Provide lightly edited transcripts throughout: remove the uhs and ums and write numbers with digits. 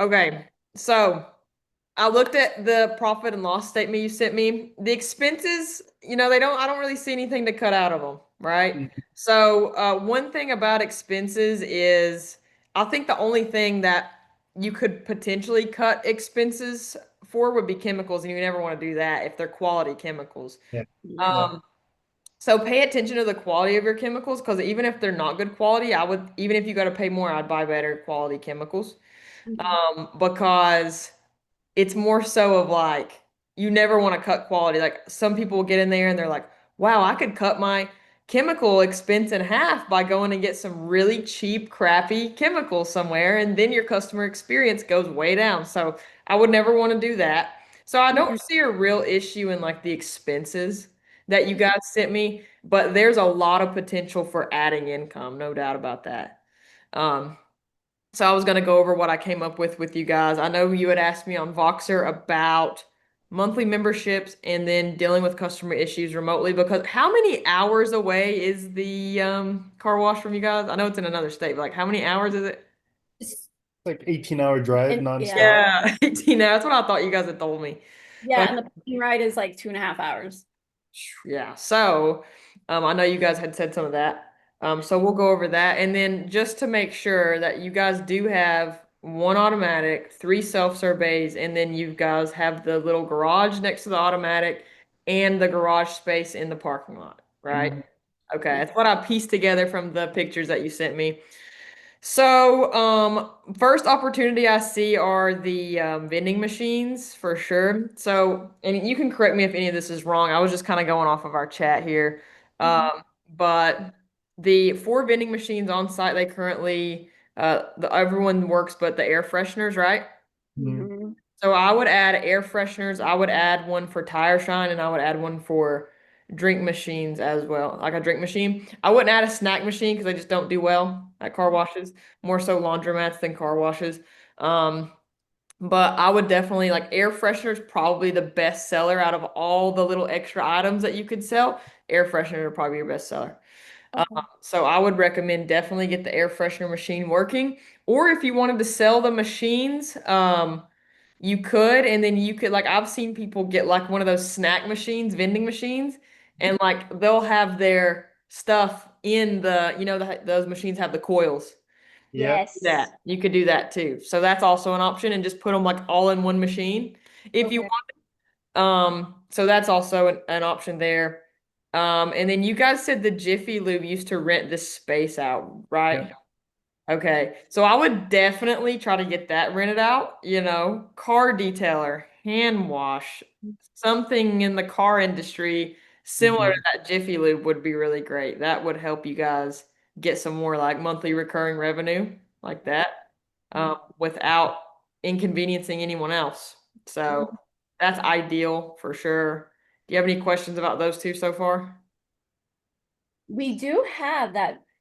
Okay, so I looked at the profit and loss statement you sent me. The expenses, I don't really see anything to cut out of them, right? Mhm. So, one thing about expenses is I think the only thing that you could potentially cut expenses for would be chemicals, and you never want to do that if they're quality chemicals. Yeah. Yeah. Um, so pay attention to the quality of your chemicals because even if they're not good quality, even if you got to pay more, I'd buy better quality chemicals. Mhm. Because it's more so of like you never want to cut quality. Like some people get in there and they're like, wow, I could cut my chemical expense in half by going and get some really cheap, crappy chemicals somewhere, and then your customer experience goes way down. So I would never want to do that. So I don't Mhm. see a real issue in like the expenses that you guys sent me, but there's a lot of potential for adding income, no doubt about that. Um, so I was going to go over what I came up with you guys. I know you had asked me on Voxer about monthly memberships and then dealing with customer issues remotely because how many hours away is the car wash from you guys? I know it's in another state, but like how many hours is it? It's- Like 18-hour drive yeah. nonstop. Yeah, 18 hours. That's what I thought you guys had told me. Yeah, But and the parking ride is like 2.5 hours. yeah, so I know you guys had said some of that. So we'll go over that. And then just to make sure that you guys do have one automatic, three self-serve bays, and then you guys have the little garage next to the automatic and the garage space in the parking lot, right? Mhm. Okay, Yeah. that's what I pieced together from the pictures that you sent me. So, first opportunity I see are the vending machines for sure. So, and you can correct me if any of this is wrong. I was just kind of going off of our chat here. Mhm. But the four vending machines on site, they currently, everyone works but the air fresheners, right? Mhm. Mhm. So I would add air fresheners. I would add one for tire shine, and I would add one for drink machines as well, like a drink machine. I wouldn't add a snack machine because I just don't do well at car washes. More so laundromats than car washes. Um, but I would definitely like air freshener is probably the best seller out of all the little extra items that you could sell. Air freshener would probably be your best seller. Okay. So I would recommend definitely get the air freshener machine working. Or if you wanted to sell the machines, you could, and then you could like I've seen people get like one of those snack machines, vending machines, and like they'll have their stuff in those machines have the coils. Yep. Yes. That you could do that too. So that's also an option, and just put them like all in one machine if you Okay. want. So that's also an option there. And then you guys said the Jiffy Lube used to rent this space out, right? Yep. Okay, so I would definitely try to get that rented out, car detailer, hand wash, something in the car industry similar to Mhm. that Jiffy Lube would be really great. That would help you guys get some more like monthly recurring revenue like that, without inconveniencing anyone else. So Mhm. that's ideal for sure. Do you have any questions about those two so far? We do have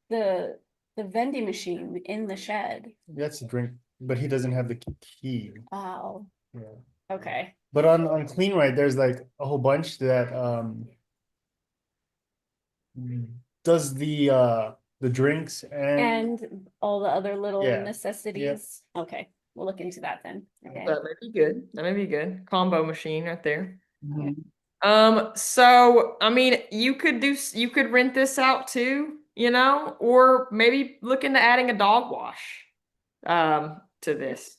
the vending machine in the shed. That's a drink, but he doesn't have the key. Wow. Yeah. Okay. But on Clean Right, there's like a whole bunch that does the drinks and And all the other little yeah. Yeah. necessities. Okay. We'll look into that then. Okay. That may be good. That may be good. Combo machine right there. Yeah. Mhm. So I mean, you could rent this out too, or maybe look into adding a dog wash to Yep. this.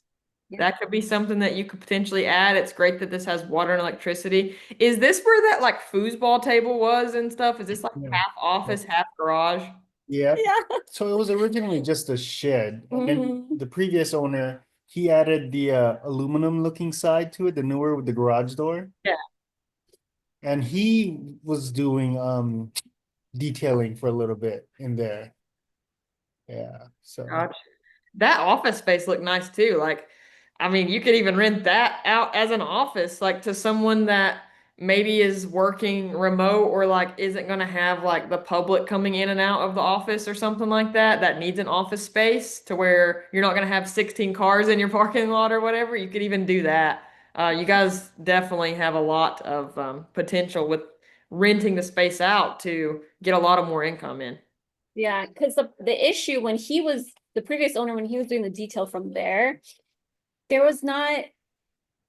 Yep. That could be something that you could potentially add. It's great that this has water and electricity. Is this where that like foosball table was and stuff? Is this like Yeah. half Yeah. office, half garage? Yeah. Yeah. So it was originally just a shed, and Mhm. the previous owner he added the aluminum looking side to it, the newer with the garage door, Yeah, and he was doing detailing for a little bit in there. Yeah. So gotcha. That office space looked nice too. Like, I mean, you could even rent that out as an office, like to someone that maybe is working remote or like isn't going to have like the public coming in and out of the office or something like that, that needs an office space to where you're not going to have 16 cars in your parking lot or whatever. You could even do that. You guys definitely have a lot of potential with renting the space out to get a lot of more income in. Yeah, because the issue when he was the previous owner when he was doing the detail from there, there was not,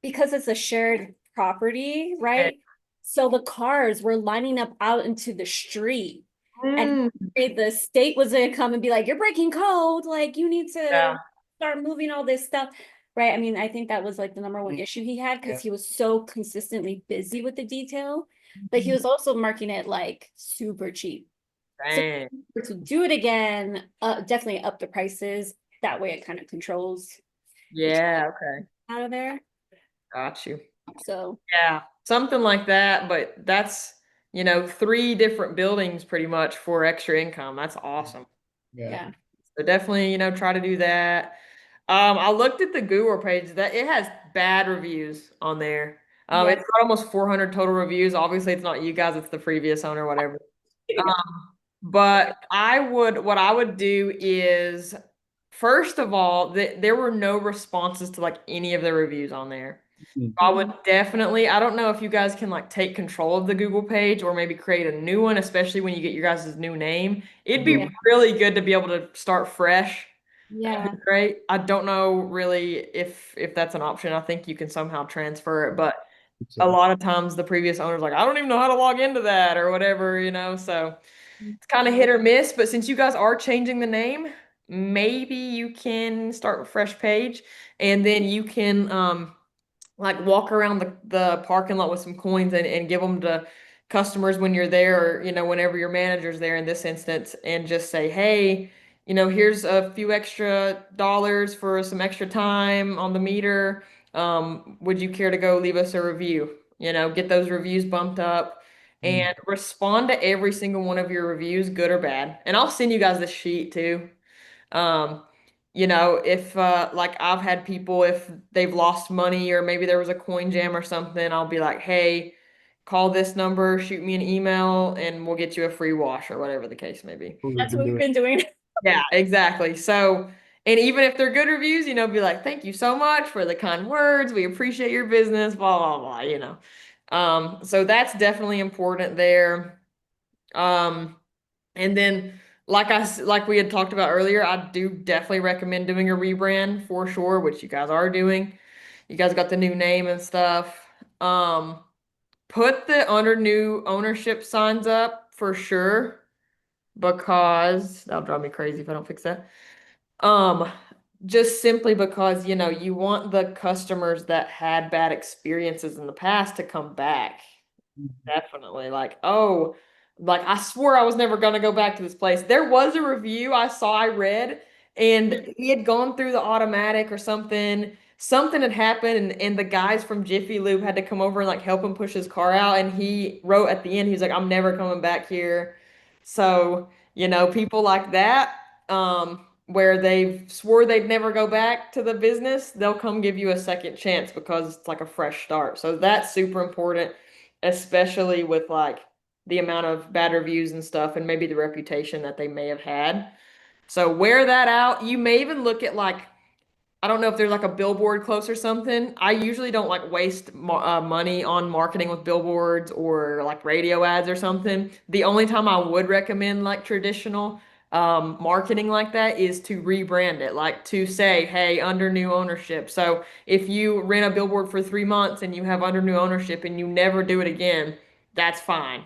because it's a shared property, right? So the cars were lining up out into the street. And Mm, the state was gonna come and be like, you're breaking code, like you need to yeah. start moving all this stuff. Right. I mean, I think that was like the number one issue he had because Yeah. he was so consistently busy with the detail, but he was also marking it like super cheap. So Dang. to do it again, definitely up the prices. That way it kind of controls the Yeah, okay. out of there. Got you. So Yeah, something like that, but that's, three different buildings pretty much for extra income. That's awesome. Yeah. yeah. So definitely, try to do that. I looked at the Google page that it has bad reviews on there. Yeah. It's got almost 400 total reviews. Obviously, it's not you guys, it's the previous owner, whatever. But what I would do is, first of all, there were no responses to like any of the reviews on there. Mm. I would definitely, I don't know if you guys can like take control of the Google page or maybe create a new one, especially when you get your guys' new name. It'd Yeah. be really good to be able to start fresh. That'd Yeah. be great. I don't know really if that's an option. I think you can somehow transfer it, but a So, lot of times the previous owner's like, I don't even know how to log into that or whatever, so it's kind of hit or miss. But since you guys are changing the name, maybe you can start a fresh page and then you can like walk around the parking lot with some coins and give them to customers when you're there or whenever your manager's there in this instance and just say, hey, here's a few extra dollars for some extra time on the meter. Would you care to go leave us a review? Get those reviews bumped up mm. and respond to every single one of your reviews, good or bad. And I'll send you guys the sheet too. Um, if like I've had people, if they've lost money or maybe there was a coin jam or something, I'll be like, hey, call this number, shoot me an email, and we'll get you a free wash or whatever the case may be. What we've That's been what we've doing. been doing. Yeah, exactly. So, and even if they're good reviews, be like, thank you so much for the kind words. We appreciate your business, blah, blah, blah. So that's definitely important there. Um, and then, like we had talked about earlier, I do definitely recommend doing a rebrand for sure, which you guys are doing. You guys got the new name and stuff. Um, put the under new ownership signs up for sure because that'll drive me crazy if I don't fix that. Um, just simply because, you want the customers that had bad experiences in the past to come back. Definitely. Like, oh, like I swore I was never gonna go back to this place. There was a review I read, and he had gone through the automatic or something. Something had happened, and the guys from Jiffy Lube had to come over and like help him push his car out. And he wrote at the end, he was like, I'm never coming back here. So, people like that, where they've swore they'd never go back to the business, they'll come give you a second chance because it's like a fresh start. So that's super important, especially with like the amount of bad reviews and stuff and maybe the reputation that they may have had. So wear that out. You may even look at like I don't know if there's like a billboard close or something. I usually don't like waste money on marketing with billboards or like radio ads or something. The only time I would recommend like traditional marketing like that is to rebrand it, like to say, hey, under new ownership. So if you rent a billboard for 3 months and you have under new ownership and you never do it again, that's fine.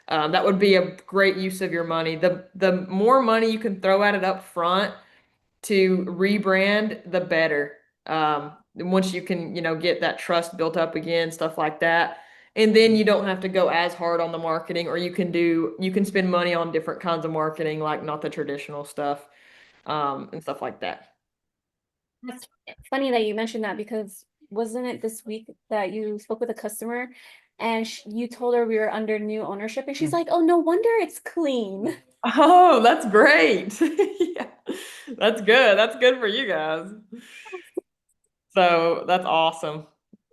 That would be a great use of your money. The more money you can throw at it up front to rebrand, the better. Once you can, get that trust built up again, stuff like that. And then you don't have to go as hard on the marketing, or you can spend money on different kinds of marketing, like not the traditional stuff, and stuff like that. That's funny that you mentioned that because wasn't it this week that you spoke with a customer and you told her we were under new ownership and she's like, oh, no wonder it's clean. Oh, that's great. Yeah, that's good. That's good for you guys. So that's awesome.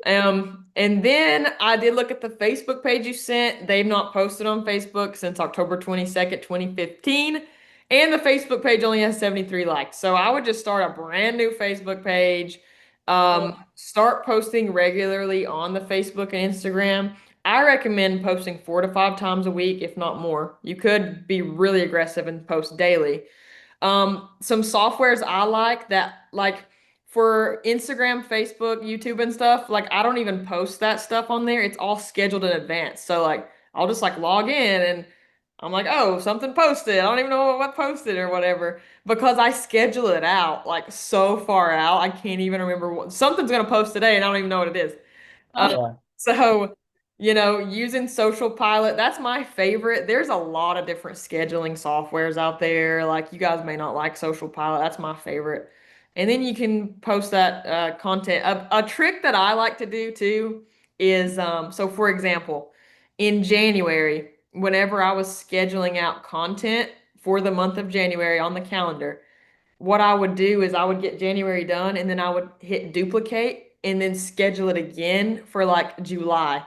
And then I did look at the Facebook page you sent. They've not posted on Facebook since October 22nd, 2015. And the Facebook page only has 73 likes. So I would just start a brand new Facebook page. Start posting regularly on the Facebook and Instagram. I recommend posting 4 to 5 times a week, if not more. You could be really aggressive and post daily. Some softwares I like that, like for Instagram, Facebook, YouTube and stuff, like I don't even post that stuff on there. It's all scheduled in advance. So like I'll just like log in and I'm like, oh, something posted. I don't even know what posted or whatever because I schedule it out like so far out. I can't even remember what something's gonna post today and I don't even know what it is. Uh, Oh, Yeah. so, using Social Pilot, that's my favorite. There's a lot of different scheduling softwares out there. Like you guys may not like Social Pilot. That's my favorite. And then you can post that content. A trick that I like to do too is so for example, in January, whenever I was scheduling out content for the month of January on the calendar, what I would do is I would get January done and then I would hit duplicate and then schedule it again for like July.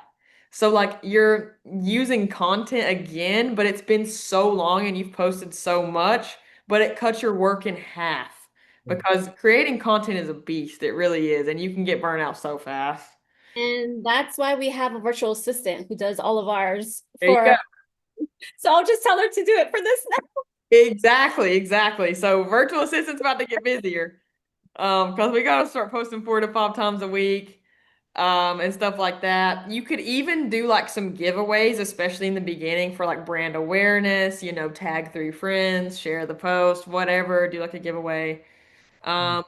So like you're using content again, but it's been so long and you've posted so much, but it cuts your work in half because creating content is a beast. It really is. And you can get burnt out so fast. and that's why we have a virtual assistant who does all of ours There you go. for, so I'll just tell her to do it for this now. Exactly, exactly. So virtual assistant's about to get busier. Because we gotta start posting 4 to 5 times a week, and stuff like that. You could even do like some giveaways, especially in the beginning for like brand awareness, tag 3 friends, share the post, whatever, do like a giveaway. Um,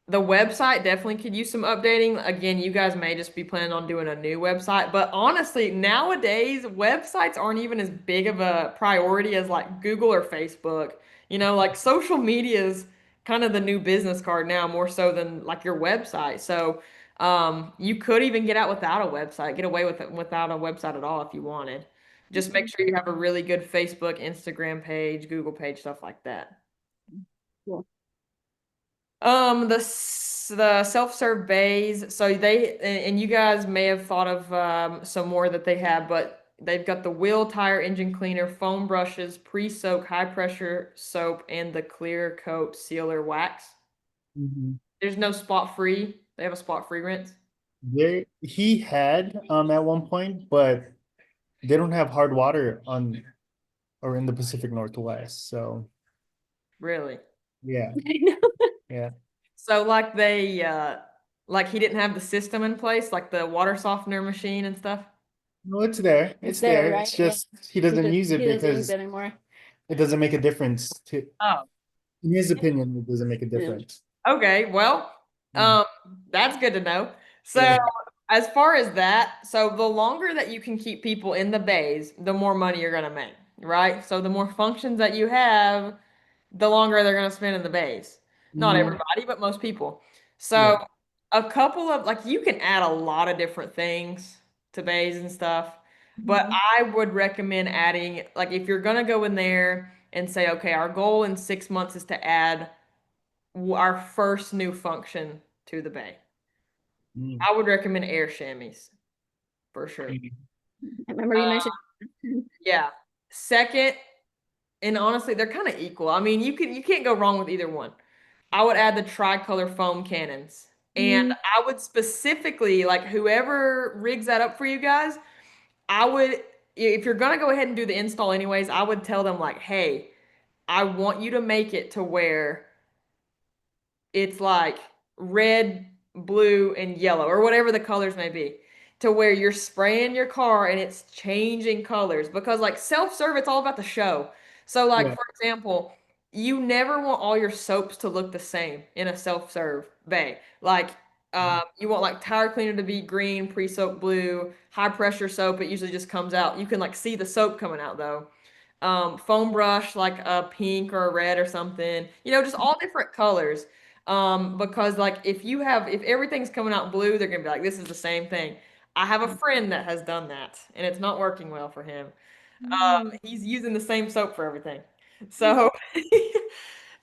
the website definitely could use some updating. Again, you guys may just be planning on doing a new website, but honestly, nowadays websites aren't even as big of a priority as like Google or Facebook. Like social media is kind of the new business card now, more so than like your website. So, you could even get out without a website, get away with it without a website at all if you wanted. Just make sure you have a really good Facebook, Instagram page, Google page, stuff like that. Cool. The self-serve bays. So and you guys may have thought of some more that they have, but they've got the wheel tire engine cleaner, foam brushes, pre-soak high pressure soap, and the clear coat sealer wax. Mhm. There's no spot free. They have a spot free rinse. He had at one point, but they don't have hard water on or in the Pacific Northwest. So Really. yeah, I know. yeah. So like he didn't have the system in place, like the water softener machine and stuff. No, it's there. It's It's there, there. right? It's Yeah. just he doesn't use it He doesn't use because it anymore. it doesn't make a difference to Oh. in his opinion, it doesn't make a Yeah. difference. Okay, well, Mm. that's good to know. So, Yeah. as far as that, so the longer that you can keep people in the bays, the more money you're gonna make, right? So the more functions that you have, the longer they're gonna spend in the bays. Not Mhm. everybody, but most people. Yeah. So a couple of like you can add a lot of different things to bays and stuff, but Mhm. I would recommend adding like if you're gonna go in there and say, okay, our goal in 6 months is to add our first new function to the bay. Mm. I would recommend air chamois for sure. Mhm. I remember you Uh, mentioned. yeah. Second, and honestly, they're kind of equal. I mean, you can't go wrong with either one. I would add the tricolor foam cannons. And Mm, I would specifically like whoever rigs that up for you guys, I would if you're gonna go ahead and do the install anyways, I would tell them like, hey, I want you to make it to where it's like red, blue, and yellow, or whatever the colors may be, to where you're spraying your car and it's changing colors. Because like self-serve, it's all about the show. So, like Yeah. for example, you never want all your soaps to look the same in a self-serve bay. Like you want like tire cleaner to be green, pre-soak blue, high pressure soap. It usually just comes out. You can like see the soap coming out though. Foam brush like a pink or a red or something. Just all different colors. Because like if everything's coming out blue, they're gonna be like, this is the same thing. I have a friend that has done that, and it's not working well for him. mm, He's using the same soap for everything. So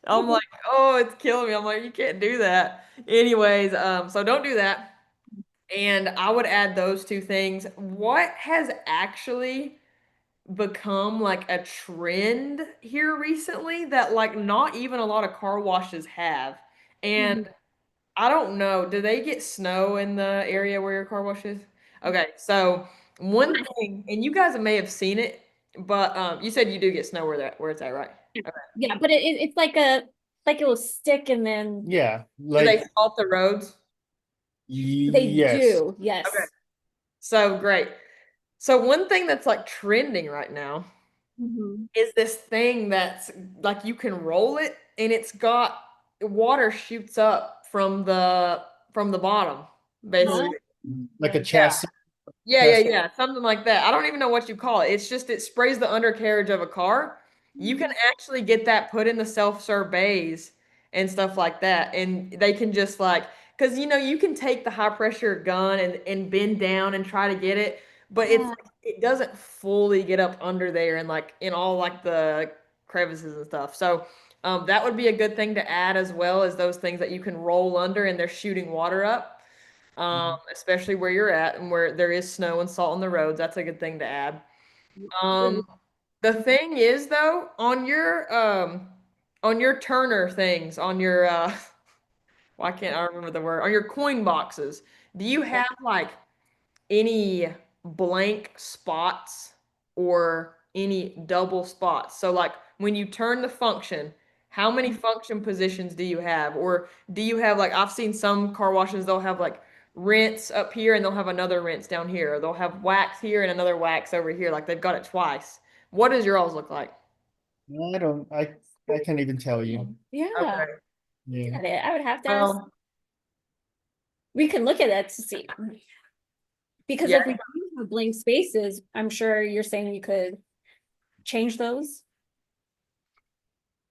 I'm like, oh, it's killing me. I'm like, you can't do that. Anyways, so don't do that. And I would add those two things. What has actually become like a trend here recently that like not even a lot of car washes have? And mhm. I don't know. Do they get snow in the area where your car wash is? Okay, so one thing, and you guys may have seen it, but you said you do get snow where it's at, right? Okay. Yeah, but it's Like it will stick and then Yeah, Do they like salt the roads? they yes. do. Okay. Yes. So great. So one thing that's like trending right now Hmm. is this thing that's like you can roll it and it's got water shoots up from the bottom, Oh, basically. Like a Yeah. chassis. Chassis. Yeah, something like that. I don't even know what you call it. It's just it sprays the undercarriage of a car. You can actually get that put in the self-serve bays and stuff like that. And they can just like, because you can take the high pressure gun and bend down and try to get it, but it's yeah. like, it doesn't fully get up under there and like in all like the crevices and stuff. So that would be a good thing to add as well as those things that you can roll under and they're shooting water up, Mhm. especially where you're at and where there is snow and salt on the roads. That's a good thing to add. Um, the thing is though, on your Turner things, on your why can't I remember the word? On your coin boxes, do you have like any blank spots or any double spots? So like when you turn the function, how many function positions do you have? Or do you have like I've seen some car washes they'll have like rinse up here and they'll have another rinse down here. Or they'll have wax here and another wax over here. Like they've got it twice. What does yours look like? I don't. I can't even tell you. Yeah. Okay. Yeah. Got it. I would have to ask. Well, We can look at that to see. Because yeah. if we do have blank spaces, I'm sure you're saying you could change those.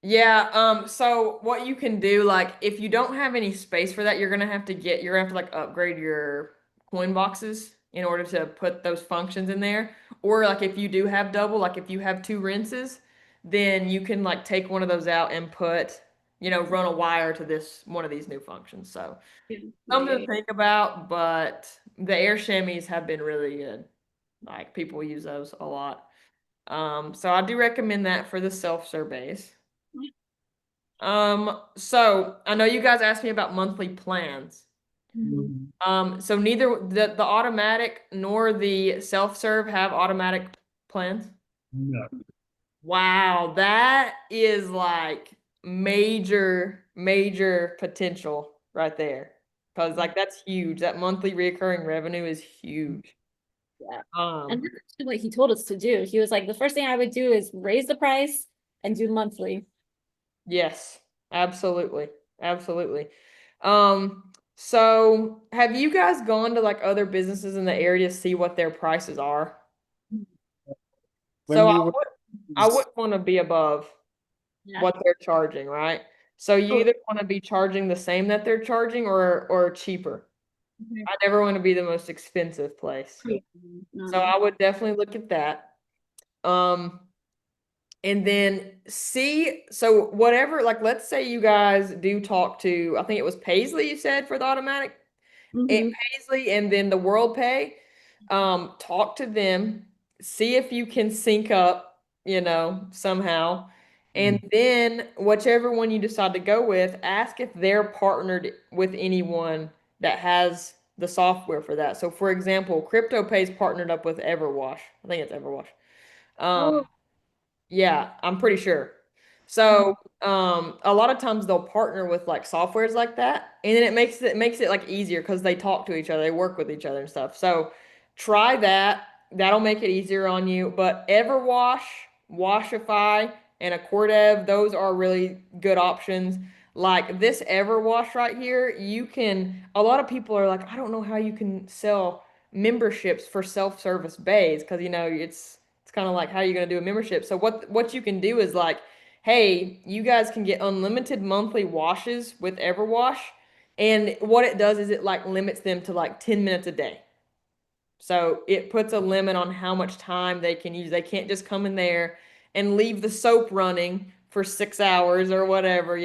Yeah, so what you can do, like if you don't have any space for that, you're gonna have to like upgrade your coin boxes in order to put those functions in there. Or like if you do have double, like if you have two rinses, then you can like take one of those out and put, run a wire to this one of these new functions. So Yeah, something yeah, to think about, but the air chamois have been really good. Like people use those a lot. So I do recommend that for the self-surveys. yeah. So I know you guys asked me about monthly plans. Mhm. Mhm. So neither the automatic nor the self-serve have automatic plans. No. Wow, that is like major, major potential right there. Because like that's huge. That monthly recurring revenue is huge. Yeah. And Um, that's actually what he told us to do. He was like, the first thing I would do is raise the price and do monthly. yes, absolutely. Absolutely. So have you guys gone to like other businesses in the area to see what their prices are? When So we were. I wouldn't want to be above Yeah. what they're charging, right? So you Oh, either want to be charging the same that they're charging or cheaper. okay. I never want to be the most expensive place. Yeah. No, So no. I would definitely look at that. Um, and then see, so whatever, like let's say you guys do talk to, I think it was Paisley you said for the automatic. And Mhm. Paisley and then the World Pay, talk to them, see if you can sync up, somehow. And Mhm. then whichever one you decide to go with, ask if they're partnered with anyone that has the software for that. So for example, CryptoPay's partnered up with Everwash. I think it's Everwash. Oh, Yeah, I'm pretty sure. So, a lot of times they'll partner with like softwares like that, and then it makes it like easier because they talk to each other, they work with each other and stuff. So, try that. That'll make it easier on you. But Everwash, Washify, and Accordev, those are really good options. Like this Everwash right here, you can. A lot of people are like, I don't know how you can sell memberships for self-service bays because it's kind of like how are you going to do a membership? So what you can do is like, hey, you guys can get unlimited monthly washes with Everwash, and what it does is it like limits them to like 10 minutes a day. So it puts a limit on how much time they can use. They can't just come in there and leave the soap running for 6 hours or whatever.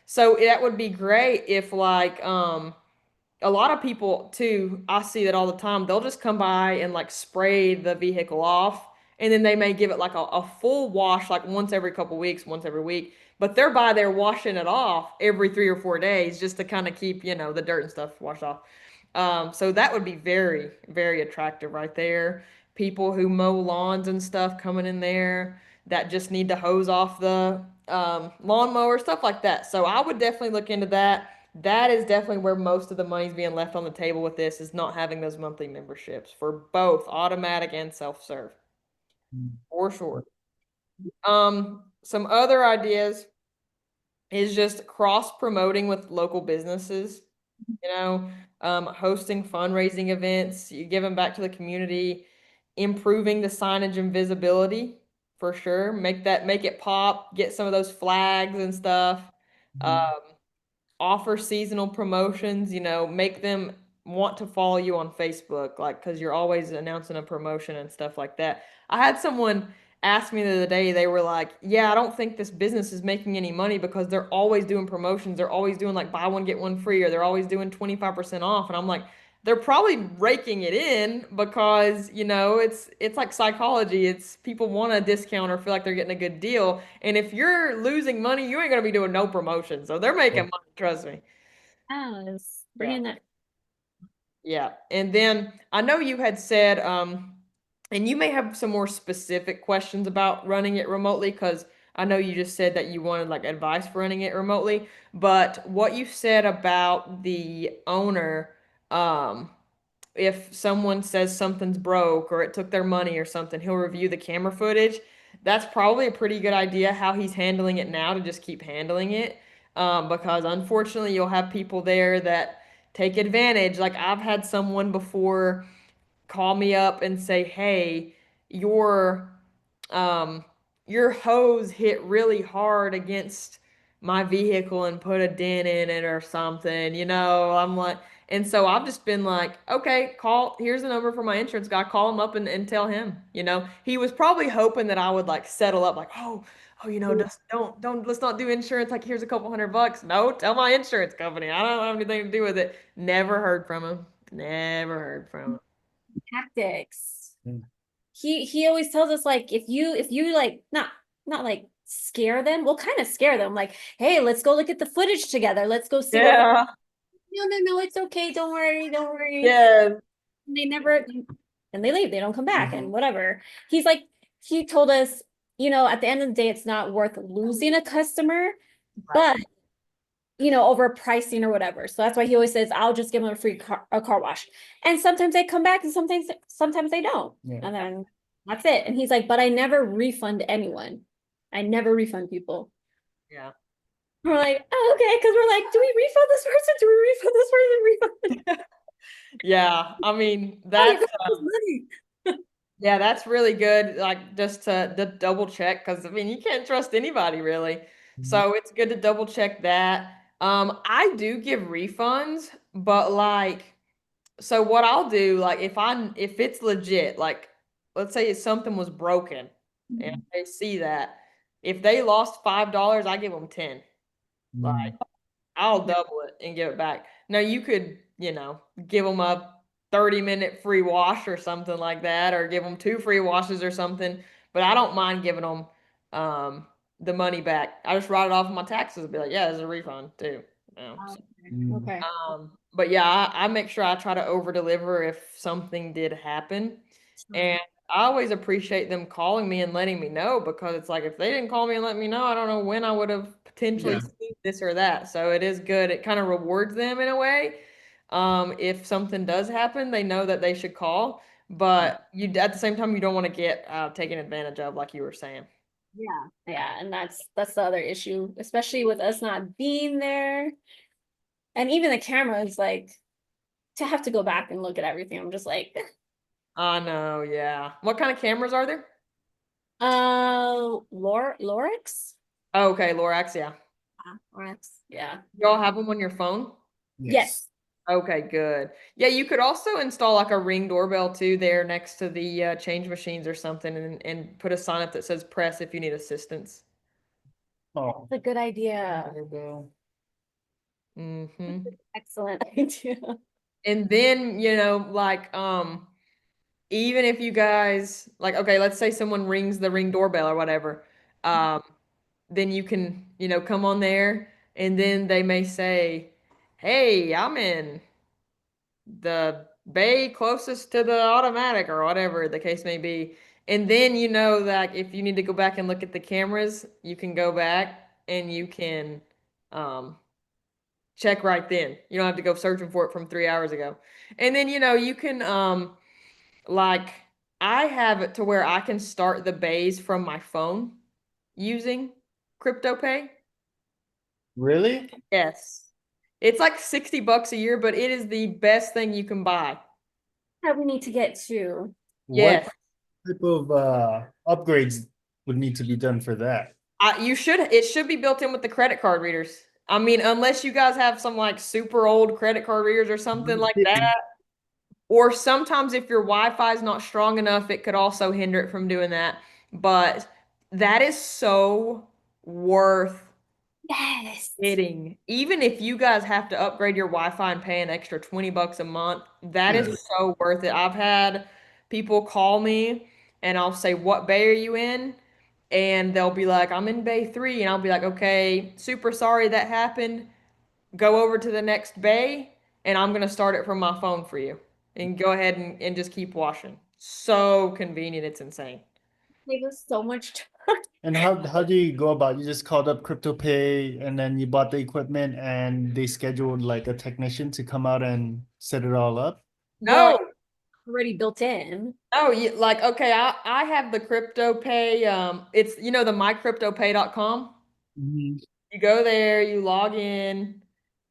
So that would be great if like a lot of people too, I see that all the time. They'll just come by and like spray the vehicle off, and then they may give it like a full wash, like once every couple weeks, once every week. But they're by there washing it off every 3 or 4 days just to kind of keep, the dirt and stuff washed off. So that would be very, very attractive right there. People who mow lawns and stuff coming in there that just need to hose off lawnmower, stuff like that. So I would definitely look into that. That is definitely where most of the money's being left on the table with this is not having those monthly memberships for both automatic and self-serve, for sure. Some other ideas is just cross promoting with local businesses, you know, hosting fundraising events, you give them back to the community, improving the signage and visibility for sure. Make it pop, get some of those flags and stuff. Um, offer seasonal promotions, make them want to follow you on Facebook, like, because you're always announcing a promotion and stuff like that. I had someone ask me the other day, they were like, yeah, I don't think this business is making any money because they're always doing promotions. They're always doing like buy one, get one free, or they're always doing 25% off. And I'm like, they're probably raking it in because, it's like psychology. It's people want a discount or feel like they're getting a good deal. And if you're losing money, you ain't gonna be doing no promotion. So they're making money, trust me. Yes, Yeah. bringing that. Yeah. And then I know you had said, and you may have some more specific questions about running it remotely because I know you just said that you wanted like advice for running it remotely. But what you said about the owner, um, if someone says something's broke or it took their money or something, he'll review the camera footage. That's probably a pretty good idea how he's handling it now to just keep handling it. Because unfortunately, you'll have people there that take advantage. Like I've had someone before call me up and say, "Hey, your um your hose hit really hard against my vehicle and put a dent in it or something." I'm like, and so I've just been like, okay, here's the number for my insurance guy. Call him up and tell him. He was probably hoping that I would like settle up, like, oh, just don't, let's not do insurance. Like, here's a couple $100. No, tell my insurance company. I don't have anything to do with it. Never heard from him. Never heard from him. Tactics. Mm. He always tells us like if you like not like scare them, we'll kind of scare them like, hey, let's go look at the footage together. Let's go see what Yeah. no, it's okay. Don't worry. Yeah. They never and they leave. They don't come back and Mhm. whatever. He told us, at the end of the day, it's not worth losing a customer, but over pricing or whatever. So that's why he always says, I'll just give them a car wash. And sometimes they come back and sometimes they don't. Yeah. And then that's it. And he's like, but I never refund anyone. I never refund people. Yeah. We're like, oh, okay, because we're like, do we refund this person? Do we refund this person? Refund? Yeah, I mean Oh, you that's got this money. yeah, that's really good. Like just to double check because I mean you can't trust anybody really. Mhm. So it's good to double check that. I do give refunds, but like so what I'll do, like if it's legit, like let's say something was broken and they see that, if they lost $5, I give them 10. Mm. I'll double it and give it back. Now you could, give them a 30-minute free wash or something like that, or give them two free washes or something. But I don't mind giving them um, the money back. I just write it off on my taxes and be like, yeah, there's a refund too. So, Mm. Okay. but yeah, I make sure I try to over deliver if something did happen. And I always appreciate them calling me and letting me know because it's like if they didn't call me and let me know, I don't know when I would have potentially Yeah. seen this or that. So it is good. It kind of rewards them in a way. If something does happen, they know that they should call. But you at the same time, you don't want to get taken advantage of, like you were saying. Yeah. Yeah. And that's the other issue, especially with us not being there. And even the cameras, like to have to go back and look at everything. I'm just like, I know, yeah. What kind of cameras are there? Lorix? Oh, okay, Lorax, yeah. Lorix. Yeah. Y'all have them on your phone? Yes. Yes. Okay, good. Yeah, you could also install like a Ring doorbell too there next to the change machines or something and put a sign up that says press if you need assistance. Oh. That's a good idea. There we go. Hmm. Excellent idea. And then, like even if you guys like okay, let's say someone rings the Ring doorbell or whatever, um then you can, come on there and then they may say, "Hey, I'm in the bay closest to the automatic," or whatever the case may be. And then you know that if you need to go back and look at the cameras, you can go back and you can um check right then. You don't have to go searching for it from 3 hours ago. And then you can like I have it to where I can start the bays from my phone using crypto pay. Really? Yes. It's like $60 a year, but it is the best thing you can buy. That we need to get to. What Yes. type of upgrades would need to be done for that? It should be built in with the credit card readers. I mean, unless you guys have some like super old credit card readers or something like that. Or sometimes if your Wi-Fi is not strong enough, it could also hinder it from doing that. But that is so worth Yes. getting. Even if you guys have to upgrade your Wi-Fi and pay an extra $20 a month, that is so worth it. I've had people call me and I'll say, "What bay are you in?" And they'll be like, "I'm in bay 3." And I'll be like, "Okay, super sorry that happened. Go over to the next bay and I'm going to start it from my phone for you. And go ahead and just keep washing." So convenient. It's insane. Save us so much time. And how do you go about? You just called up CryptoPay and then you bought the equipment and they scheduled like a technician to come out and set it all up? Well, No, already built in. no, like, okay, I have the crypto pay. It's, the mycryptopay.com. Mhm. You go there, you log in.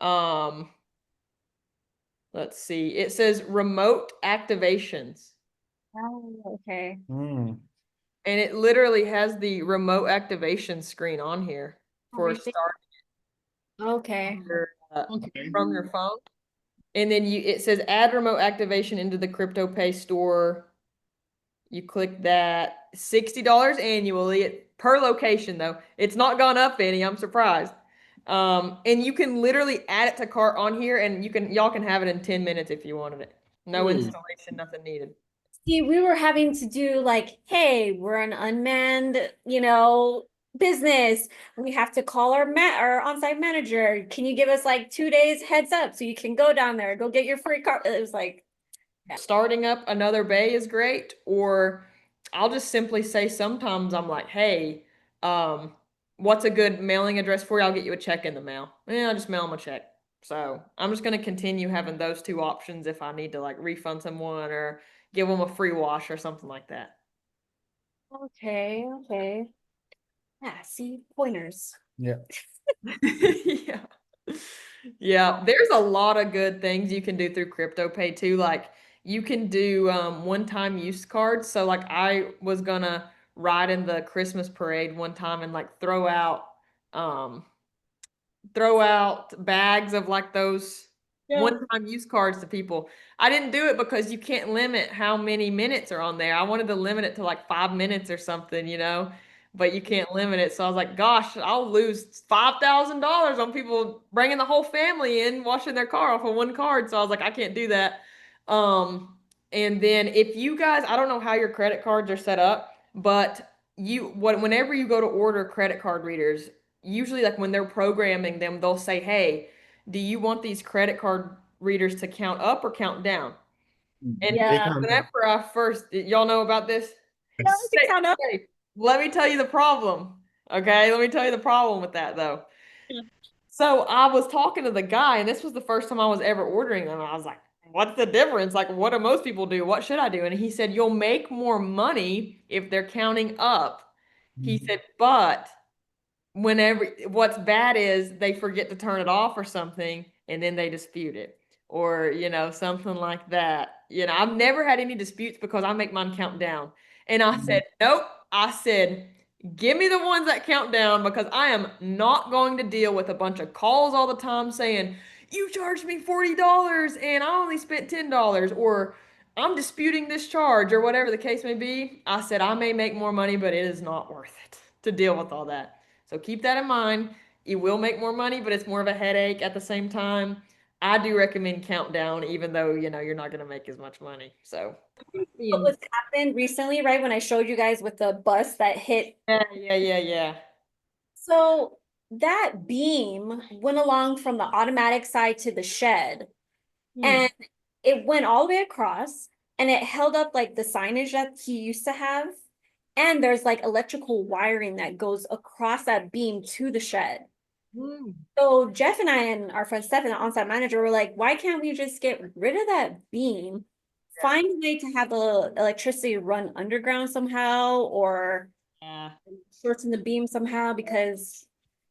Um, let's see. It says remote activations. Oh, okay. Mm. And it literally has the remote activation screen on here for Everything. start Okay. your, Okay. from your phone. And then it says add remote activation into the crypto pay store. You click that. $60 annually per location though. It's not gone up any. I'm surprised. And you can literally add it to cart on here, and y'all can have it in 10 minutes if you wanted it. No Ooh. installation, nothing needed. See, we were having to do like, hey, we're an unmanned, business. We have to call our on-site manager. Can you give us like 2 days heads up so you can go down there, go get your free car? It was like, Starting up another bay is great, or I'll just simply say sometimes I'm like, hey, um, what's a good mailing address for you? I'll get you a check in the mail. Yeah, I'll just mail them a check. So I'm just gonna continue having those two options if I need to like refund someone or give them a free wash or something like that. okay, okay. Yeah, see, pointers. Yeah. Yeah. Yeah, there's a lot of good things you can do through crypto pay too. Like you can do one-time use cards. So like I was gonna ride in the Christmas parade one time and like um throw out bags of like those Yeah. one-time use cards to people. I didn't do it because you can't limit how many minutes are on there. I wanted to limit it to like 5 minutes or something, but you can't limit it. So I was like, gosh, I'll lose $5,000 on people bringing the whole family in, washing their car off of one card. So I was like, I can't do that. Um, and then if you guys, I don't know how your credit cards are set up, but whenever you go to order credit card readers, usually like when they're programming them, they'll say, "Hey, do you want these credit card readers to count up or count down?" And They Yeah. count down. whenever I first, y'all know about this? No, I can count up. Okay, let me tell you the problem. Okay, let me tell you the problem with that though. So I was talking to the guy, and this was the first time I was ever ordering them. I was like, "What's the difference? Like, what do most people do? What should I do?" And he said, "You'll make more money if they're counting up." He said, "But what's bad is they forget to turn it off or something and then they dispute it or something like that. I've never had any disputes because I make mine count down." And I said, "Nope." I said, "Give me the ones that count down because I am not going to deal with a bunch of calls all the time saying you charged me $40 and I only spent $10, or I'm disputing this charge," or whatever the case may be. I said, "I may make more money, but it is not worth it to deal with all that." So keep that in mind. You will make more money, but it's more of a headache at the same time. I do recommend Countdown, even though you're not going to make as much money. So What was happened recently, right? When I showed you guys with the bus that hit. yeah, yeah, yeah, yeah. So that beam went along from the automatic side to the shed, Hmm. and it went all the way across, and it held up like the signage that he used to have. And there's like electrical wiring that goes across that beam to the shed. Hmm. So Jeff and I and our friend Steph and the on-site manager were like, why can't we just get rid of that beam? Yeah. Find a way to have the electricity run underground somehow, or Yeah. shorten the beam somehow, because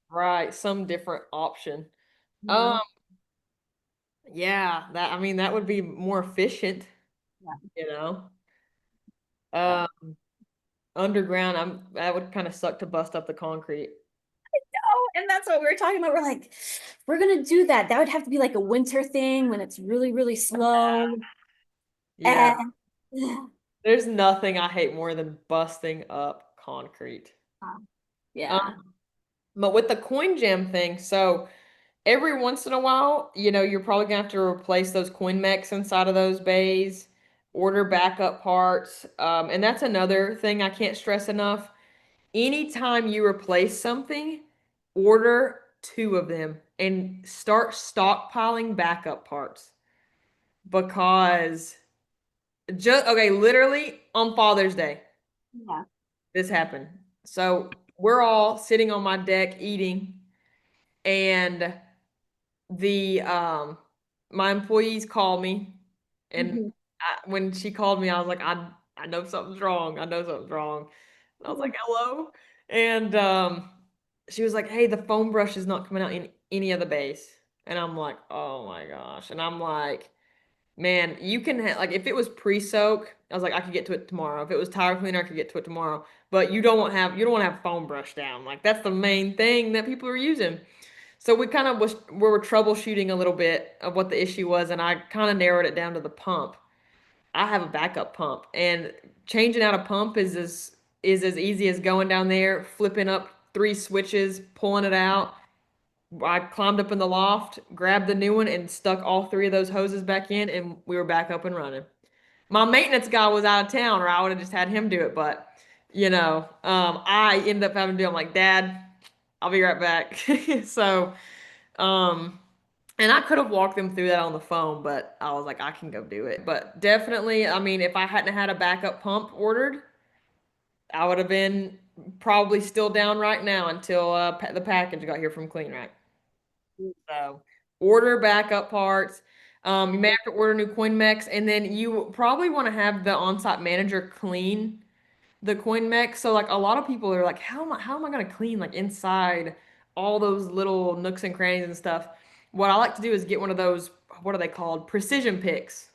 Right, some different option. you Um, know, yeah, that I mean that would be more efficient, yeah. you know. Yeah. Um, underground, that would kind of suck to bust up the concrete. Oh, and that's what we were talking about. We're like, we're gonna do that. That would have to be like a winter thing when it's really, really slow. Yeah, And there's nothing I hate more than busting up concrete. yeah. Um, but with the coin jam thing, so every once in a while, you're probably gonna have to replace those coin mechs inside of those bays, order backup parts. And that's another thing I can't stress enough. Anytime you replace something, order two of them and start stockpiling backup parts because just okay, literally on Father's Day, Yeah. this happened. So we're all sitting on my deck eating, and the my employees call me, and Mhm. when she called me, I was like, I know something's wrong. I know something's wrong. And I was like, hello, and she was like, hey, the foam brush is not coming out in any of the bays, and I'm like, oh my gosh, and I'm like, man, you can like if it was pre-soak, I was like, I could get to it tomorrow. If it was tire cleaner, I could get to it tomorrow. But you don't want to have foam brush down. Like that's the main thing that people are using. So we were troubleshooting a little bit of what the issue was, and I kind of narrowed it down to the pump. I have a backup pump, and changing out a pump is as easy as going down there, flipping up three switches, pulling it out. I climbed up in the loft, grabbed the new one, and stuck all three of those hoses back in, and we were back up and running. My maintenance guy was out of town, or I would have just had him do it, but I ended up having to do. I'm like, Dad, I'll be right back. So, um, and I could have walked them through that on the phone, but I was like, I can go do it. But definitely, I mean, if I hadn't had a backup pump ordered, I would have been probably still down right now until the package got here from CleanRack. So order backup parts. You may have to order new coin mechs, and then you probably want to have the on-site manager clean the coin mech. So like a lot of people are like, how am I gonna clean like inside all those little nooks and crannies and stuff? What I like to do is get one of those, what are they called? Precision picks.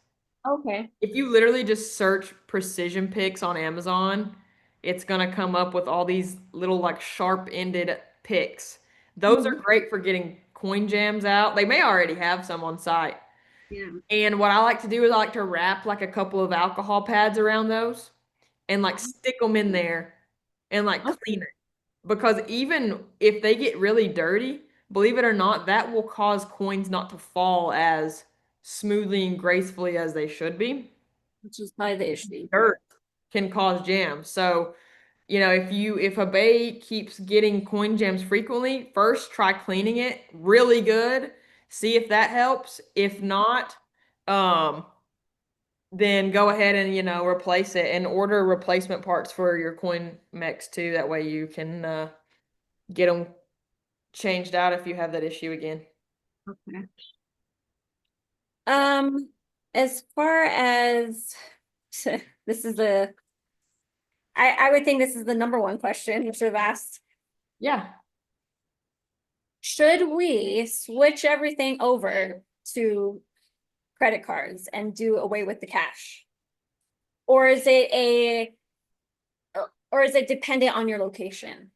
Okay. If you literally just search precision picks on Amazon, it's gonna come up with all these little like sharp-ended picks. Those are Mhm. great for getting coin jams out. They may already have some on site. Yeah. And what I like to do is I like to wrap like a couple of alcohol pads around those and like stick them in there and like Okay. clean it. Because even if they get really dirty, believe it or not, that will cause coins not to fall as smoothly and gracefully as they should be. Which is probably the issue. Dirt can cause jams. So, if a bay keeps getting coin jams frequently, first try cleaning it really good. See if that helps. If not, um, then go ahead and replace it and order replacement parts for your coin mechs too. That way you can get them changed out if you have that issue again. Okay. Um, as far as this is I would think this is the number one question you should have asked. Yeah. Should we switch everything over to credit cards and do away with the cash? Or is it or is it dependent on your location?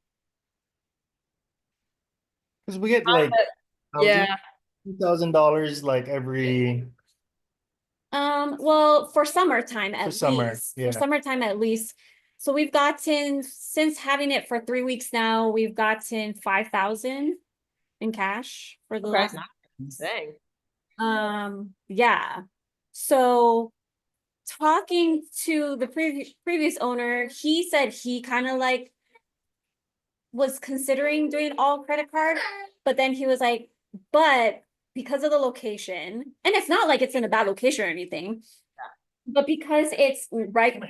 Because we get like Yeah. $2,000 like every Well, for summertime for at summer. least, for Yeah. summertime at least. So we've gotten, since having it for 3 weeks now, we've gotten 5,000 in cash for the Okay. last. Dang. Yeah. So talking to the previous owner, he said he kind of like was considering doing all credit card, but then he was like, but because of the location, and it's not like it's in a bad location or anything, but because it's right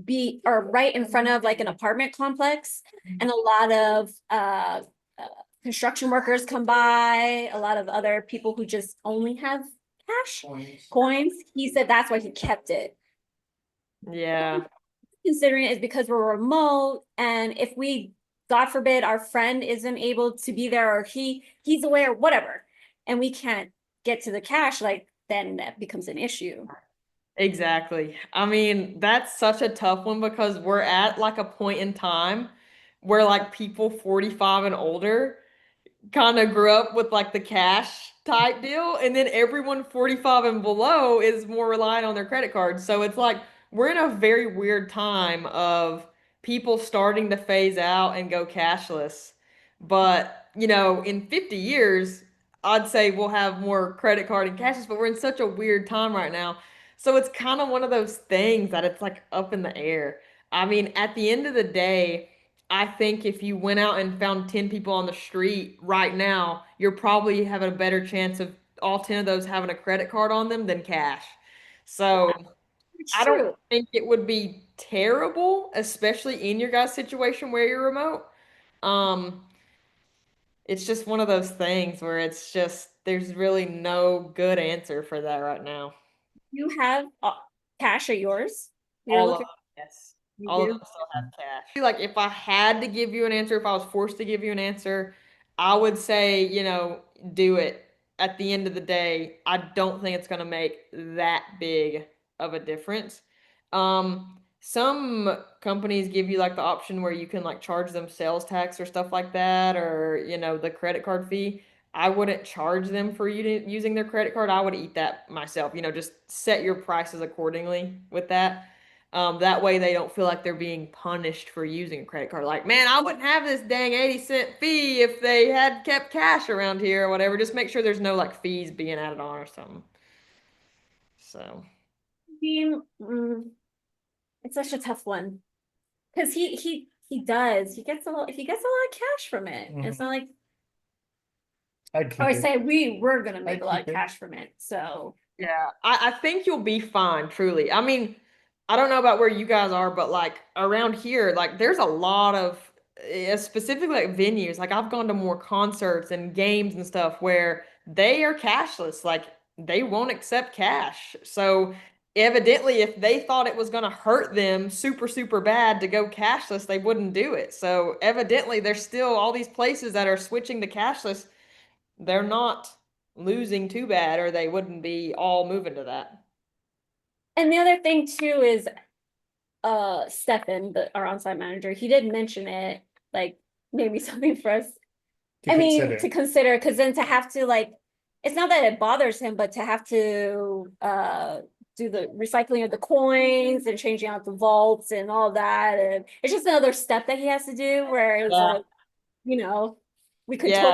be or right in front of like an apartment complex, and a lot of uh construction workers come by, a lot of other people who just only have cash coins. He said that's why he kept it. Yeah. Considering it is because we're remote, and if we, God forbid, our friend isn't able to be there, or he's away or whatever, and we can't get to the cash, like then that becomes an issue. Exactly. I mean, that's such a tough one because we're at like a point in time where like people 45 and older kind of grew up with like the cash type deal, and then everyone 45 and below is more reliant on their credit cards. So it's like we're in a very weird time of people starting to phase out and go cashless. But, in 50 years, I'd say we'll have more credit card and cashless, but we're in such a weird time right now. So it's kind of one of those things that it's like up in the air. I mean, at the end of the day, I think if you went out and found 10 people on the street right now, you're probably having a better chance of all 10 of those having a credit card on them than cash. So It's I don't true. think it would be terrible, especially in your guys' situation where you're remote. Um, it's just one of those things where it's just there's really no good answer for that right now. You have cash at yours. You're All of looking. them, yes. You All of do. them still have cash. Like if I had to give you an answer, if I was forced to give you an answer, I would say, do it. At the end of the day, I don't think it's going to make that big of a difference. Some companies give you like the option where you can like charge them sales tax or stuff like that, or the credit card fee. I wouldn't charge them for using their credit card. I would eat that myself. Just set your prices accordingly with that. That way they don't feel like they're being punished for using a credit card. Like, man, I wouldn't have this dang 80-cent fee if they had kept cash around here or whatever. Just make sure there's no like fees being added on or something. So, It's such a tough one because he gets a lot of cash from it. It's Mhm. not like I'd I keep would it. say we were gonna make I'd a lot keep of it. cash from it. So yeah, I think you'll be fine, truly. I mean, I don't know about where you guys are, but like around here, like there's a lot of specifically like venues. Like I've gone to more concerts and games and stuff where they are cashless. Like they won't accept cash. So evidently, if they thought it was going to hurt them super, super bad to go cashless, they wouldn't do it. So evidently, there's still all these places that are switching to cashless. They're not losing too bad, or they wouldn't be all moving to that. and the other thing too is Stefan, our on-site manager, he did mention it, like maybe something for us. To I mean, to consider. consider, because then to have to like, it's not that it bothers him, but to have to do the recycling of the coins and changing out the vaults and all that, and it's just another step that he has to do. Where it's Yeah. like, you know, we could totally.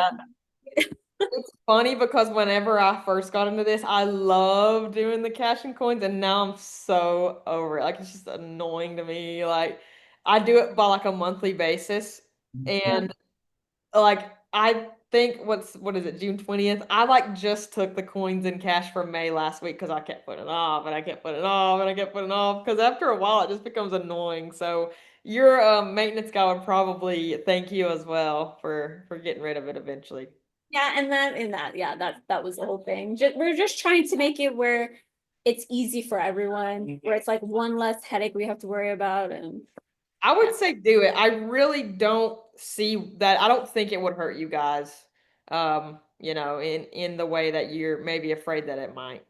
Yeah. It's funny because whenever I first got into this, I loved doing the cash and coins, and now I'm so over it. Like it's just annoying to me. Like I do it by like a monthly basis, Yeah. and like I think what is it, June 20th? I like just took the coins in cash for May last week because I kept putting it off and I kept putting it off and I kept putting it off because after a while it just becomes annoying. So your maintenance guy would probably thank you as well for getting rid of it eventually. Yeah, yeah, that was the whole thing. We're just trying to make it where it's easy for everyone, where it's like one less headache we have to worry about, and I yeah. would say do it. I really don't see that. I don't think it would hurt you guys. In the way that you're maybe afraid that it might.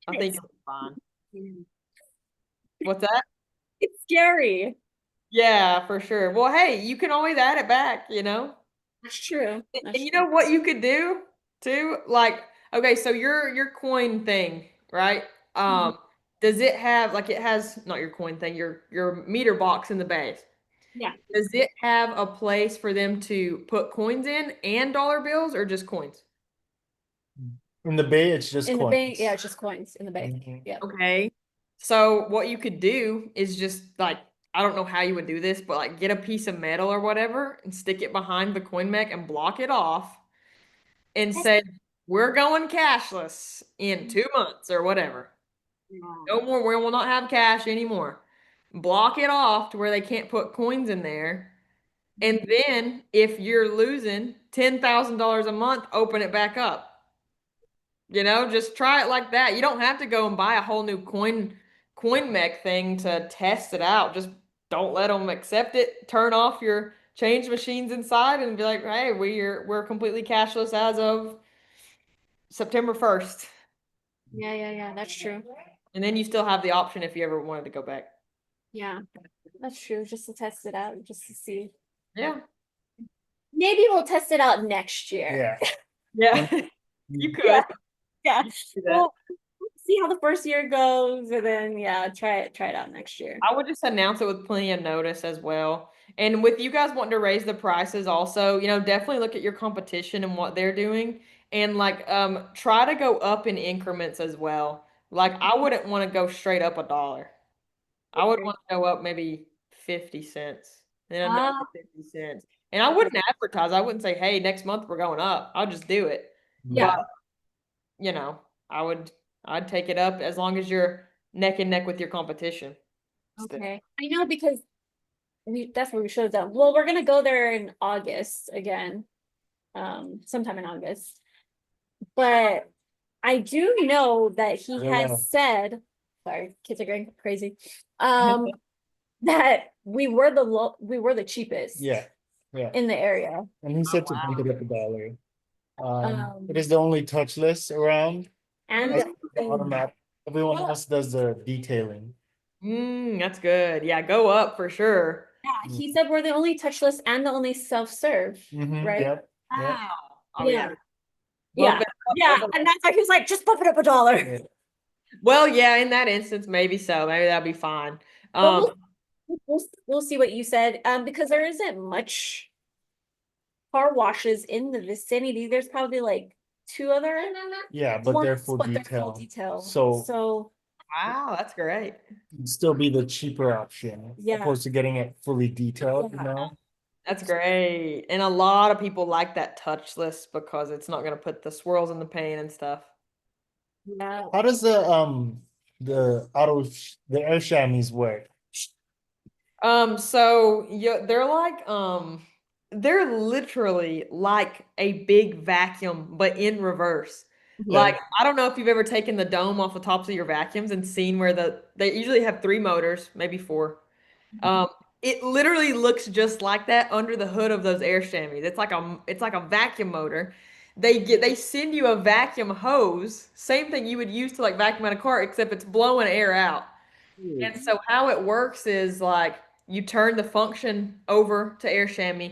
I think It's it'll be fine. What's that? it's scary. Yeah, for sure. Well, hey, you can always add it back. That's true. And That's you true. know what you could do too? Like, okay, so your coin thing, right? Mhm. Does it have like it has not your coin thing, your meter box in the base? Yeah. Does it have a place for them to put coins in and dollar bills or just coins? In the Bay, it's just In the bank, yeah, coins. it's just coins in the bank. Mhm. Yeah. Okay. So what you could do is just like I don't know how you would do this, but like get a piece of metal or whatever and stick it behind the coin mech and block it off and say, we're going cashless in 2 months or whatever. No more, we will not have cash anymore. block it off to where they can't put coins in there. And then if you're losing $10,000 a month, open it back up. Just try it like that. You don't have to go and buy a whole new coin mech thing to test it out. Just don't let them accept it. Turn off your change machines inside and be like, "Hey, we're completely cashless as of September 1st." Yeah, that's true. And then you still have the option if you ever wanted to go back. Yeah, that's true. Just to test it out, just to see. Yeah. Maybe we'll test it out next year. Yeah. Yeah. You Yeah, could. yeah. You could do that. Well, see how the first year goes, and then yeah, try it out next year. I would just announce it with plenty of notice as well. And with you guys wanting to raise the prices also, definitely look at your competition and what they're doing and like try to go up in increments as well. Like I wouldn't want to go straight up $1. I would Okay. want to go up maybe 50 cents, then another Ah, 50 cents. And I wouldn't advertise. I wouldn't say, "Hey, next month we're going up." I'll just do it. yeah. But, you know, I would I'd take it up as long as you're neck and neck with your competition. Still. Okay. I know because that's what we should have done. Well, we're gonna go there in August again, sometime in August. But I do know that he Yeah. has said, sorry, kids are going crazy. Um, that we were the cheapest Yeah. Yeah. in the area. And he said to Wow. bump it up $1. It Um, is the only touchless around. and As the automatic, everyone else does the detailing. That's good. Yeah, go up for sure. yeah, he said we're the only touchless and the only self-serve, right? Yep. Yep. Wow. Oh Yeah, yeah. Bump yeah, it up, yeah. bump it And up. that's why he was like, just bump it up $1. Yeah. Well, yeah, in that instance, maybe so. Maybe that'll be fine. But Um, we'll see what you said. Because there isn't much car washes in the vicinity. There's probably like two other Yeah, but they're full but they're full detail. detail. So wow, that's great. it'd still be the cheaper option Yeah. opposed to getting it fully detailed, you Yeah. know? That's great. And a lot of people like that touchless because it's not going to put the swirls in the paint and stuff. Yeah. How does the air chamois work? So they're literally like a big vacuum, but in reverse. Okay. Like, I don't know if you've ever taken the dome off the tops of your vacuums and seen where they usually have three motors, maybe four. Um, it literally looks just like that under the hood of those air chamois. It's like a vacuum motor. They send you a vacuum hose, same thing you would use to like vacuum out a car, except it's blowing air out. And so how it works is like you turn the function over to air chamois.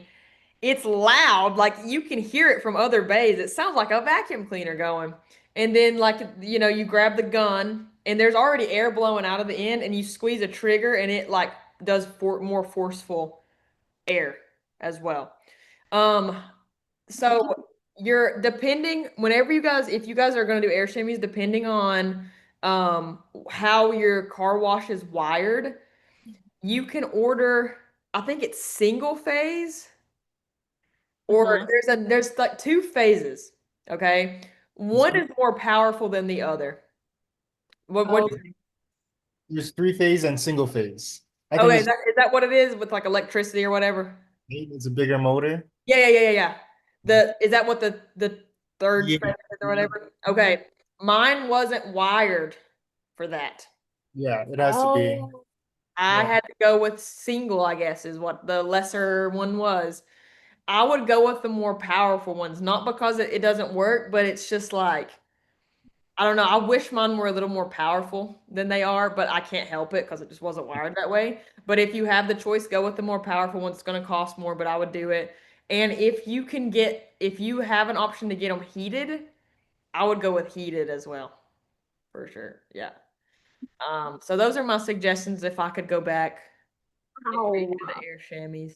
It's loud, like you can hear it from other bays. It sounds like a vacuum cleaner going. And then like you grab the gun and there's already air blowing out of the end and you squeeze a trigger and it like does more forceful air as well. Um so you're depending whenever if you guys are going to do air chamois, depending on how your car wash is wired, you can order, I think it's single phase or Uh-huh. there's like two phases. Okay. One is more powerful than the other. What Oh, do you think? There's three phase and single phase. I think Okay, it's is that what it is with like electricity or whatever? it's a bigger motor. Yeah. Is that what the third Yeah. phase is or whatever? Okay. Mine wasn't wired for that. Yeah, it has to be. oh, I Yeah. had to go with single, I guess, is what the lesser one was. I would go with the more powerful ones, not because it doesn't work, but it's just like, I don't know. I wish mine were a little more powerful than they are, but I can't help it because it just wasn't wired that way. But if you have the choice, go with the more powerful ones. It's going to cost more, but I would do it. And if you have an option to get them heated, I would go with heated as well, for sure. Yeah. So those are my suggestions if I could go back and redo wow. the air chamois. See,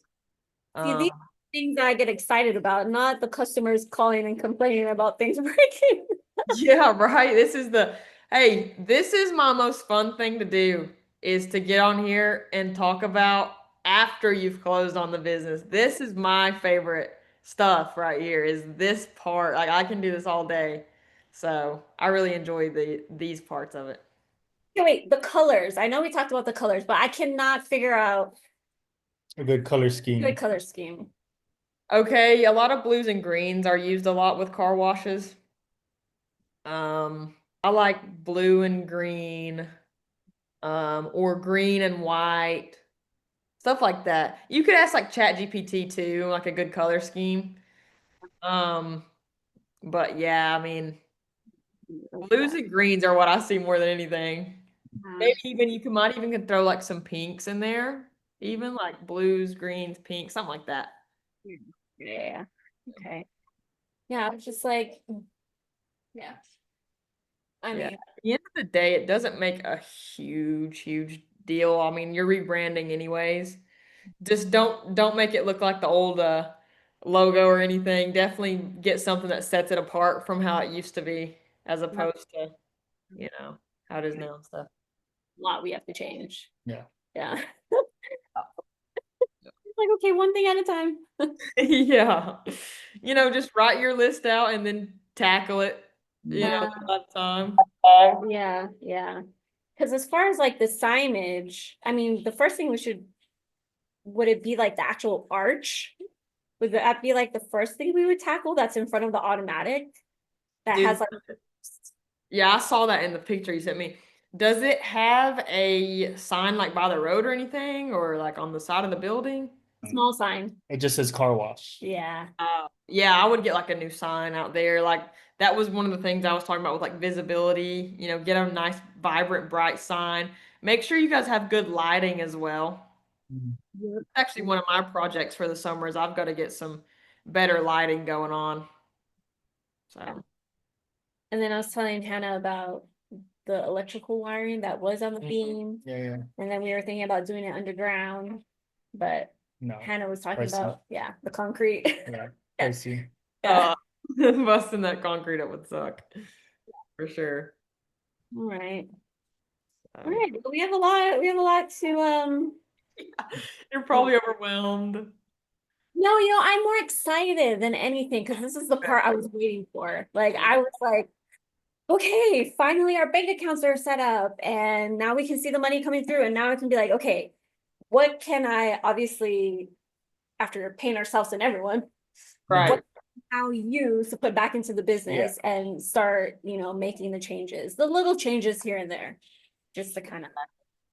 Um, these things I get excited about, not the customers calling and complaining about things breaking. Yeah, right. This is my most fun thing to do is to get on here and talk about after you've closed on the business. This is my favorite stuff right here is this part. Like I can do this all day. So I really enjoy these parts of it. Okay, wait, the colors. I know we talked about the colors, but I cannot figure out A good color a scheme. good color scheme. Okay, a lot of blues and greens are used a lot with car washes. I like blue and green, or green and white, stuff like that. You could ask like Chat GPT too, like a good color scheme. Um, but yeah, I mean, blues and greens are what I see more than anything. Maybe even you could might even could throw like some pinks in there, even like blues, greens, pinks, something like that. Yeah. Okay. Yeah, I was just like, yeah. I Yeah. mean, At the end of the day, it doesn't make a huge deal. I mean, you're rebranding anyways. Just don't make it look like the old logo or anything. Definitely get something that sets it apart from how it used to be, as opposed to, how it is now and stuff. a lot we have to change. Yeah. Yeah. It's like, okay, one thing at a time. Yeah. Just write your list out and then tackle it, Yeah. one at a time. Yeah, yeah. Because as far as like the signage, I mean, the first thing would it be like the actual arch? Would that be like the first thing we would tackle that's in front of the automatic? That Dude, has like yeah, I saw that in the picture you sent me. Does it have a sign like by the road or anything, or like on the side of the building? a small sign. It just says car wash. Yeah. Yeah, I would get like a new sign out there. Like that was one of the things I was talking about with like visibility, get a nice, vibrant, bright sign. Make sure you guys have good lighting as well. Mhm. Yep. Actually, one of my projects for the summer is I've got to get some better lighting going on. So, And then I was telling Hannah about the electrical wiring that was on the Mhm. beam. Yeah, yeah. And then we were thinking about doing it underground. But No. Hannah was talking Pricey. about, yeah, the concrete. Yeah. Yeah. Pricey. Yeah. busting that concrete up would suck for sure. All right. So, All right. Well, we have a lot to you're probably overwhelmed. no, I'm more excited than anything because this is the part I was waiting for. Like I was like, okay, finally our bank accounts are set up and now we can see the money coming through. And now I can be like, okay, what can I obviously, after paying ourselves and everyone, Right. what how use to put back into the business and start, making the changes, the little changes here and there, just to kind of